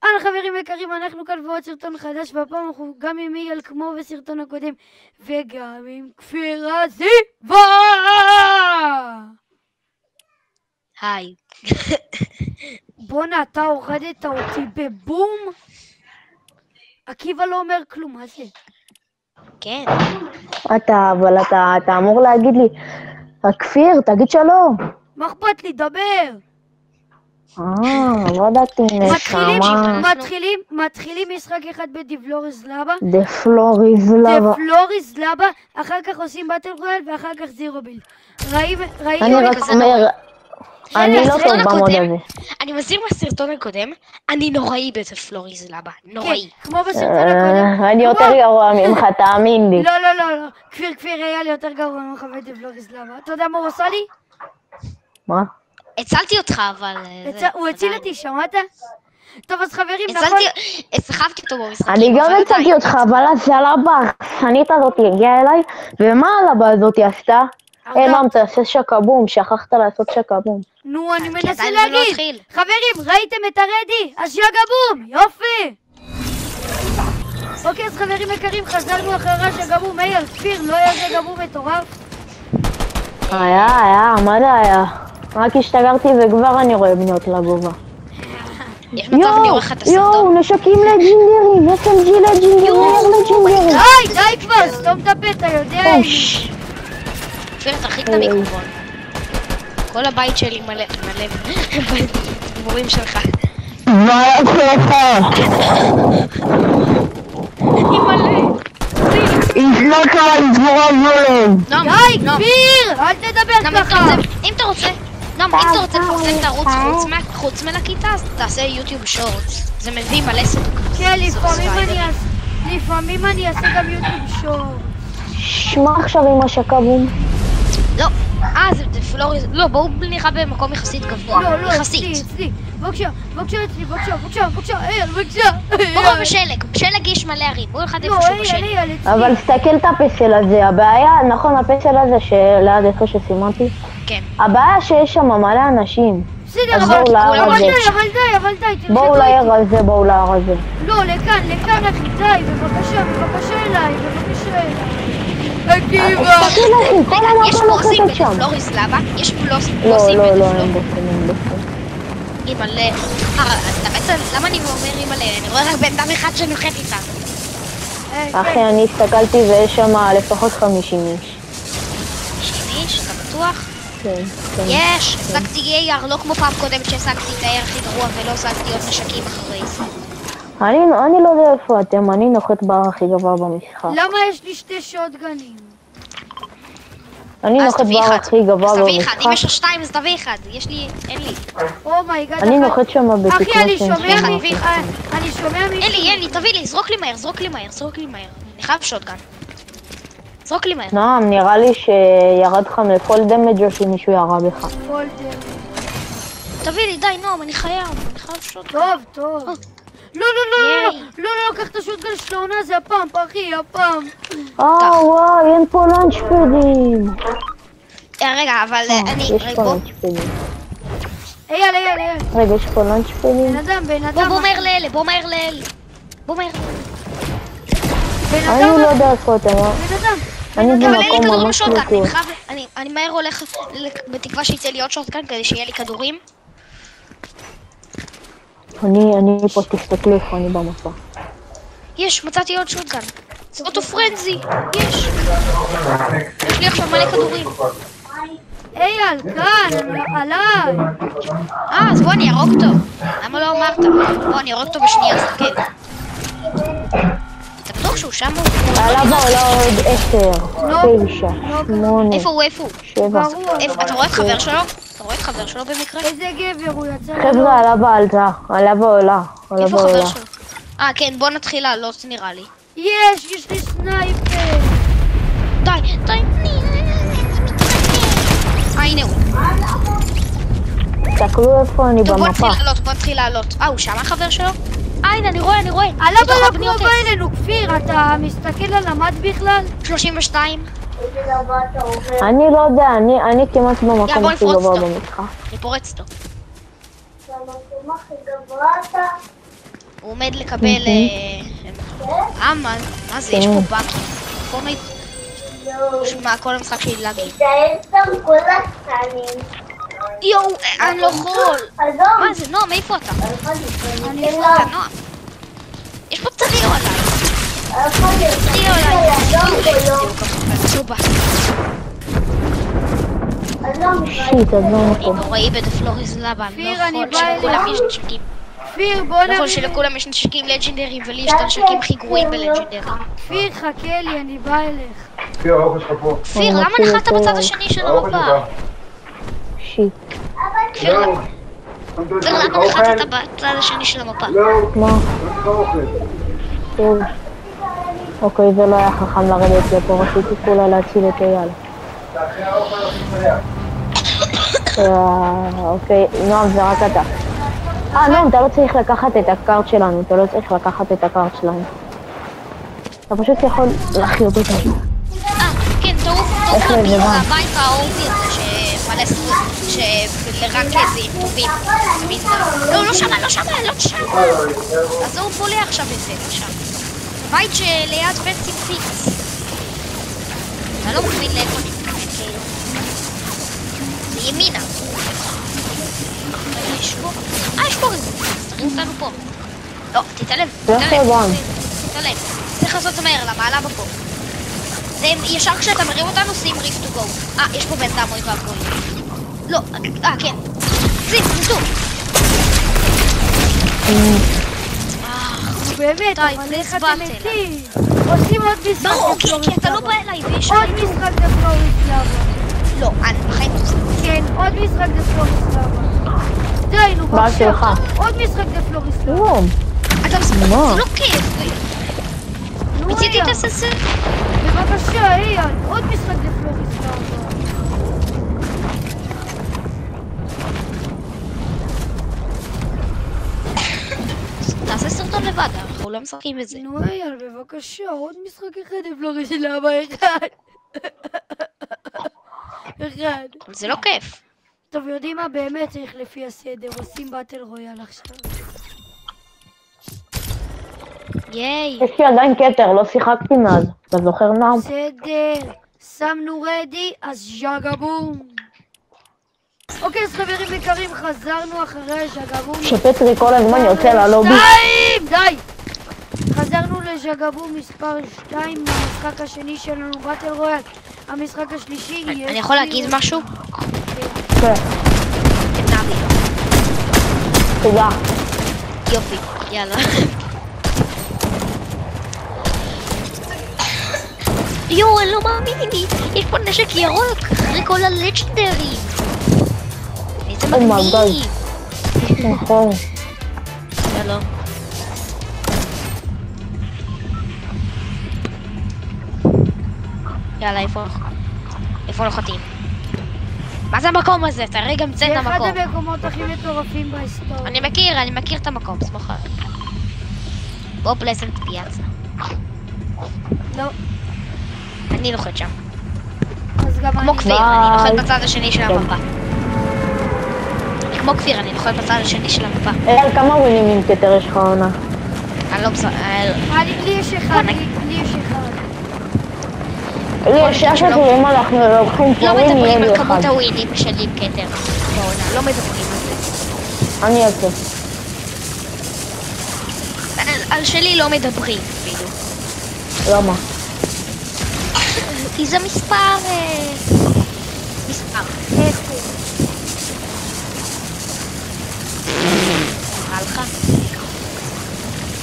אהלן חברים יקרים, אנחנו כאן בעוד סרטון חדש, והפעם אנחנו גם עם אייל כמו בסרטון הקודם, וגם עם כפיר הזיווה! היי. בואנה, אתה הורדת אותי בבום? עקיבא לא אומר כלום, מה זה? כן. אבל אתה אמור להגיד לי, כפיר, תגיד שלום. מה אכפת לי? דבר! לא ידעתי נשמה. מתחילים משחק אחד בדיפלוריז לבה. דיפלוריז לבה, אחר כך עושים באטל רויאל ואחר כך זירו בילד. אני רק אומר, אני לא טוב במוד הזה. אני מזהיר מהסרטון הקודם, אני נוראי בדיפלוריז לבה, נוראי. כן, כמו בסרטון הקודם. אני יותר גרוע ממך, תאמין לי. לא, כפיר היה לי יותר גרוע ממך בדיפלוריז לבה. אתה יודע מה הוא עשה לי? מה? הצלתי אותך, אבל... הוא הציל אותי, שמעת? טוב, אז חברים, נכון? סחבתי אותו במשחקים. אני גם הצלתי אותך, אבל אז הלבה החנית הזאת הגיעה אליי, ומה הלבה הזאת עשתה? מה, תעשה שקבום, שכחת לעשות שקבום. נו, אני מנסה להגיד. חברים, ראיתם את הרדי? אז שקבום, יופי! אוקיי, אז חברים יקרים, חזרנו אחרי שקבום. אייל, כפיר, לא היה שקבום מטורף? היה, מה זה היה? רק השתגרתי וכבר אני רואה בניות לגובה. יואו, נשקים לג'ינדרים, SMG לג'ינדרים, די כבר, סתום את הפה, אתה יודע. כפיר, תרחיק את המיקרופון. כל הבית שלי מלא בדיבורים שלך. מה יעשה לך? אני מלא. ישלוק על דבורה זולם. די, כפיר, אל תדבר ככה. אם אתה רוצה לפרסם את הערוץ חוץ מלכיתה, אז תעשה יוטיוב שורטס. זה מביא מלא סרטונים. כן, לפעמים אני אעשה גם יוטיוב שורטס. שמע עכשיו עם השקבום. לא, זה פלוריז, לא, בואו נראה במקום יחסית גבוה. לא, אצלי. בבקשה, אייל, בבקשה. בואו בשלג יש מלא ערים, בואו אחד איפה שהוא בשלג. אבל תסתכל את הפסל הזה, הבעיה, נכון, הפסל הזה שליד איפה שסימנתי? כן. הבעיה שיש שם מלא אנשים. בסדר, אבל די. בואו להר הזה. לא, לכאן, אחי, די, בבקשה אליי. עקיבא! יש בוסים בדיפלוריז לבה? יש בוסים לא, בדיפלוריז? אימא'לה. למה אני אומר אימא'לה? אני רואה רק בן אדם אחד שנוחת איתה. אחי, אני הסתכלתי ויש שם לפחות 50 איש. 50 איש? אתה בטוח? כן. יש! השגתי AR, לא כמו פעם קודמת שהשגתי את ה-AR הכי גרוע ולא השגתי עוד נשקים אחרי זה. אני לא יודע איפה אתם, אני נוחת בר הכי גבוה במשחק. למה יש לי 2 שוטגנים? אני נוחת בר הכי גבוה במשחק. אם יש לך 2 אז תביא 1, אין לי. אומייגאד. אני נוחת שם בתקווה אחי, אני שומע מישהו. אלי, תביא לי, זרוק לי מהר. אני חייב שוטגן. זרוק לי מהר. נועם, נראה לי שירד לך מפול דמג' או שמישהו ירה בך. פול דמג'. תביא לי, די, נועם, אני חייב שוטגן. טוב. לא, קח את השוטגן של העונה, זה הפאמפ, אחי, הפאמפ. וואי, אין פה לאנצ'פדים. רגע, אבל אני... יש פה לאנצ'פדים. אייל. רגע, יש פה לאנצ'פדים. בן אדם. בוא מהר לאלי. אני לא יודע איפה אתם, אני במקום ממש לא טוב. אני מהר הולך בתקווה שיצא לי עוד שוטגן כדי שיהיה לי כדורים. אני פה, תסתכלו איפה אני במפה. מצאתי עוד שוטגן. זה אוטו פרנזי, יש לי עכשיו מלא כדורים. אייל, כאן, עליי. אז בוא אני ארוג אותו. למה לא אמרת? בוא אני ארוג אותו בשנייה, סתכל. אתה בטוח שהוא שם? עליו עולה עוד 10, 9, 8, איפה הוא? 7. אתה רואה את חבר שלו? במקרה? איזה גבר הוא יצא. חבר'ה, עליו עולה. איפה חבר שלו? כן, בוא נתחיל לעלות נראה לי. יש לי סנייפר. די. הנה הוא. תסתכלו איפה אני במפה. בוא נתחיל לעלות. הוא שם החבר שלו? הנה, אני רואה. עליו לא קרובה אלינו, כפיר, אתה מסתכל על המד בכלל? 32. אני לא יודע, אני כמעט במקום הכי גבוה במשחק. אני פורץ אותו. הוא עומד לקבל... מה זה? יש פה באגים. פורטנייט... שמע, כל המשחק שלי לאגים. יואו, אני לא יכול. מה זה? נועם, איפה אתה? איפה אתה, נועם? יש פה טריו עליי. טריו עליי. צ'ובה. שיט, אז לא נכון. נוראי בדפלוריס לבה. כפיר, אני בא שלכולם אליך. יש נשקים. כפיר, בוא לא נביא... יכול שלכולם יש נשקים לג'נדריים ולי יש את הנשקים הכי גרועים בלג'נדרי. כפיר, חכה לי, אני בא אליך. כפיר, האוכל שלך פה. כפיר, למה נחת בצד השני של האוכל המפה? שלך. שיט. כפיר, לא. למה נחתת בצד השני של המפה? לא. מה? לא צריך אוכל. טוב. אוקיי, זה לא היה חכם לרדת לפה, רציתי כולה להציל את אייל. אחרי האוכל הכי מהר. אוקיי, נועם, זה רק אתה. נועם, אתה לא צריך לקחת את הקארט שלנו, אתה לא צריך לקחת את הקארט שלנו. אתה פשוט יכול להחיות אותנו. כן, תעוף לבית האהובי הזה שמלא שלרנקזים טובים. לא, לא שמה, לא שמה. אז הוא בולה עכשיו את זה, לא שם. בית שליד בית ציפיקס. אתה לא מבין לאיפה אני מתכוון, כאילו. זה ימינה. יש פה ריבו. תרים אותנו פה. לא, תתעלם. צריך לעשות את זה מהר, למעלה בפה. זה ישר כשאתה מרים אותנו, שים ריף טו גו. יש פה בן דם, אוי ואבוי. לא, כן. נסו. באמת, אבל איך אתם מתים? עושים עוד משחק ברור, דפלוריס כי אתה לא לבה. בא אליי ויש... עוד משחק דפלוריס לבה. לא, אני בחיים לא עושה. כן, עוד משחק דפלוריס לבה. די, נו, מה שלך? עוד משחק דפלוריס לבה. נועם. אתה מספר, מה? זה לא כיף. נו, מציתי אייל, את הססה. בבקשה, אייל, עוד משחק דפלוריס לבה. תעשה סרטון לבד, אנחנו לא משחקים בזה. נו, אייל, בבקשה, עוד משחק אחד דפלוריס לבה, אחד. אחד. זה לא כיף. טוב, יודעים מה? באמת צריך לפי הסדר, עושים באטל רויאל עכשיו. ייי. יש לי עדיין כתר, לא שיחקתי מאז. אתה זוכר נועם? בסדר, שמנו רדי, אז ז'גבום. אוקיי, אז חברים יקרים, חזרנו אחרי ז'גבום. שפטרי כל הזמן יוצא ללובי. די! חזרנו לז'גבום מספר 2 במשחק השני שלנו, באטל רויאל. המשחק השלישי יהיה... אני יכול להגיד משהו? כן, נבי. תודה. יופי, יאללה. יואו, אני לא מאמין לי. יש פה נשק ירוק אחרי כל הלג'נדרים. איזה מגניב. נכון. יאללה. יאללה, איפה נוחתים? מה זה המקום הזה? תראה גם צאת זה אחד המקום. המקומות הכי מטורפים בהיסטוריה. אני מכיר את המקום, סמוכה. בוא פלסנט פיאצה. לא, אני נוחת שם. אז גם כמו אני... כפיר, אני נוחת בצד השני של המפה. כמו כפיר, אני נוחת בצד השני של המפה. אייל, כמה ווינים עם כתר יש לך עונה? אני לא בסדר. לי יש אחד, לי יש אחד. לי יש שחת ואם אנחנו לוקחים לא פורים יהיה מדברים לי על אחד. כמות הווינים שלי עם כתר בעונה, לא מדברים על זה. אני אעשה. על שלי לא מדברים, אפילו. למה? כי זה מספר... מספר. 10. נראה לך?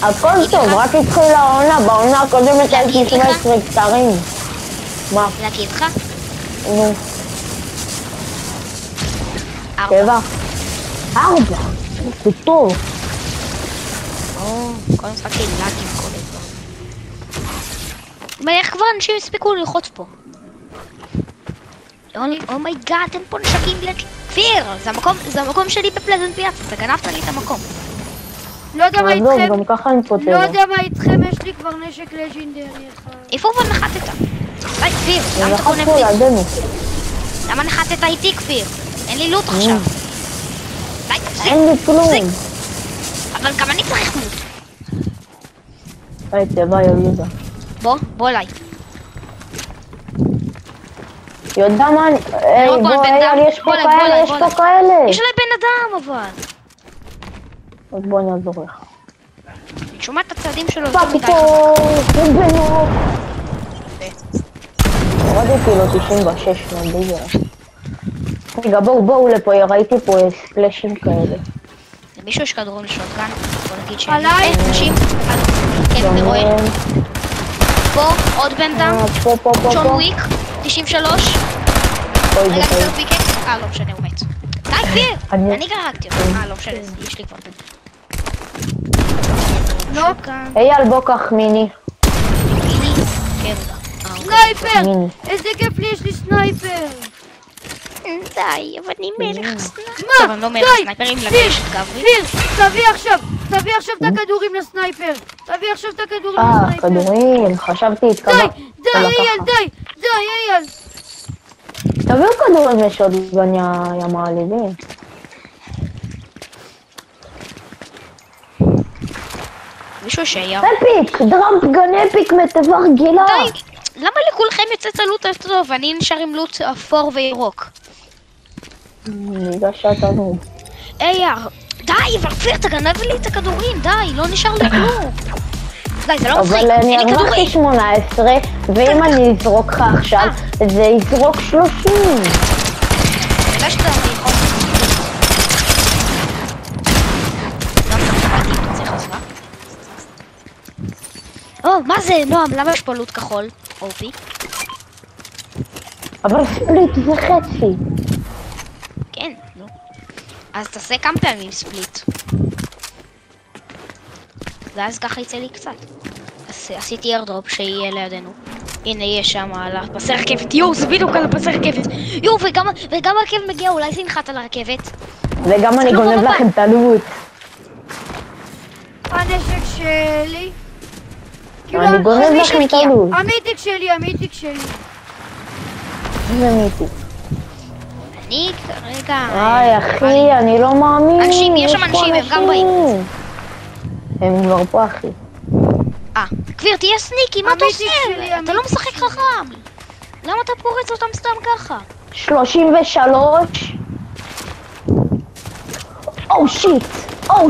הכל טוב, רק התחילה העונה, בעונה הקודמת הייתי 17 כתרים. מה? להגיד לך? נו, 4. 4. זה טוב. כל המשחק שלי לאגים כל הזמן. אבל איך כבר אנשים הספיקו ללחוץ פה? אומייגאד, אין פה נשקים לכפיר! זה המקום שלי בפלזנט פיאצה, אתה גנבת לי את המקום. לא יודע מה עזוב, איתכם, גם ככה אני לא פותרת. יודע מה איתכם, יש לי כבר נשק לג'ינדרי אחד. איפה אבל נחתת? די כפיר, למה אתה לחץ גונב פה לי? לידינו. למה נחתת איתי כפיר? אין לי לוט עכשיו. די תפסיק, אין לי כלום. אבל גם אני צריך לוט. היי, צבע יהודה. בוא אליי. יודע מה? היי, בוא, בוא, בן אדם. אייל, יש פה בוא אליי, כאלה, יש בוא פה אליי. כאלה. יש עליי בן אדם אבל. אז בוא אני אעזור לך. אני שומעת את הצעדים שלו יותר פאק מדי פה, חזק. רבנו. הורדתי לו 96 מהדיגר. רגע, בואו לפה, ראיתי פה ספלשים כאלה. למישהו יש כדורים לשוטגן? בוא נגיד שאני... עליי? אנשים? כן, אני רואה. פה, עוד בן אדם. פה. ג'ון וויק, 93. אוי, רגע, זה קצת פיקק. לא משנה, הוא מת. די, כפיר! אני גרקתי אותו. לא משנה, יש לי כבר בן. נוק. אייל, בוא קח מיני. מיני? כן, סנייפר! מיני. איזה כיף לי, יש לי סנייפר! די, אבל אני מלך סנייפר. מה? טוב, אני לא מלך די! סנייפרים, לגש את גברי. פיר, תביא עכשיו את הכדורים לסנייפר! תביא עכשיו את הכדורים לסנייפר! כדורים, חשבתי די, התקבלת. די, אייל, די, אייל! תביאו כדורים לשוטגן, יא מעליבים. מישהו שייר. אפיק, דראמפ גן אפיק מתבה רגילה. די! למה לכולכם יוצא את הלוט הטוב ואני נשאר עם לוט אפור וירוק? בגלל שאתה נו. אייר! די, אבל כפיר, אתה גנב לי את הכדורים, די, לא נשאר לי כלום. די, זה לא מצחיק, אבל אני אין לי הרווחתי כדורים. 18, ואם אני אזרוק לך עכשיו, זה יזרוק 30. בגלל שאתה יכול... מה זה, נועם? למה יש פה לוט כחול? אופי. אבל ספליט זה חצי. כן, נו. אז תעשה כמה פעמים ספליט. ואז ככה יצא לי קצת. אז עשיתי איירדרופ שיהיה לידינו. הנה יש שם על הפסי רכבת. יואו, זה בדיוק על הפסי רכבת. יואו, וגם הרכבת מגיע, אולי זה ינחת על הרכבת. וגם אני לא גונב בבית. לכם את הלוט. הנשק שלי. אני גונב מי לכם את שמגיע? הלוט. המיתיק שלי. זה מיתי. אני כרגע... איי, אחי, אני לא מאמין. אנשים, יש שם פה אנשים, הם גם באים. הם כבר פה, אחי. כפיר, תהיה סניקי, מה אתה המיתיק עושה? שלי, אתה לא משחק חכם. למה אתה פורץ אותם סתם ככה? 33. או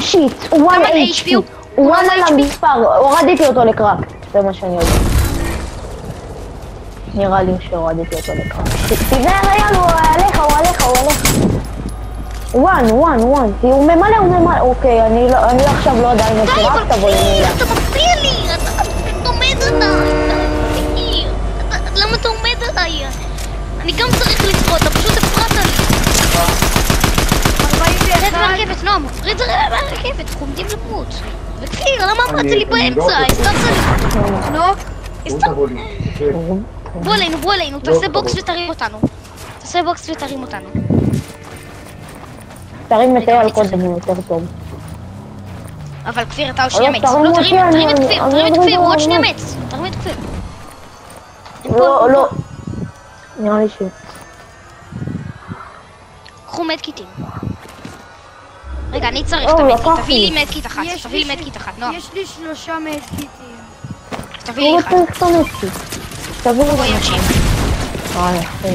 שיט, הוא 1 HP. הוא 1 על המספר, הורדתי אותו לקרק. זה מה שאני יודע. נראה לי שהורדתי אותו לקרק. תיזהר, אייל, הוא עליך. 1, הוא ממלא. אוקיי, אני עכשיו לא יודע אם די, יש אבל רק תבוא לי. כפיר, אתה מפריע לי. אתה עומד עליי. למה אתה עומד עליי? אני גם צריך לצפות, אתה פשוט הפרעת לי. רד מהרכבת, נועם, רד מהרכבת, אנחנו עומדים למות. וכפיר, למה אמרת לי באמצע? הסתרת לי. נוק. תבוא לי. בוא אלינו, תעשה בוקס ותרים אותנו. תרים את אייל קודם, הוא יותר טוב. אבל כפיר, אתה עוד שנייה מת. תרים לא, אותי, תרים את כפיר, הוא עוד אני- שנייה מת. תרים את כפיר. לא. נראה לי ש... קחו מדקיטים. רגע, אני צריך לא, את המדקיט. לקחתי. תביא לי מדקיט אחת, יש תביא לי מדקיט אחת, נועם. יש לי 3 מדקיטים. תביא הוא לי לא אחד. צריך את המסי. תביא בואי לי נמשיך. אחי.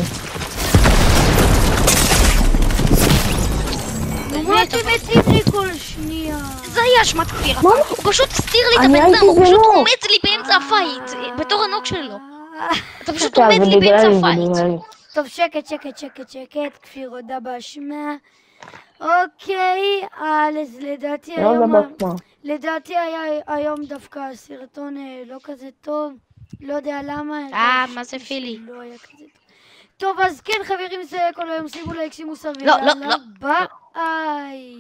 מה אתם מציעים לי כל שנייה? זה היה אשמת כפיר. מה? הוא פשוט הסתיר לי את אני הבן אדם, הייתי הוא פשוט בלוק. עומד לי באמצע הפייט, בתור הנוק שלו. אתה פשוט כן, עומד זה לי באמצע בגללי, הפייט. בגללי. טוב, שקט, כפיר הודה באשמה. אוקיי, אז לדעתי לא היום... לדעת מה. לדעתי היה היום דווקא הסרטון לא כזה טוב. לא יודע למה. מה זה פילי? לא היה כזה טוב. טוב, אז כן חברים, זה כל היום. שימו לייק, שימו סרטון. לא. ביי.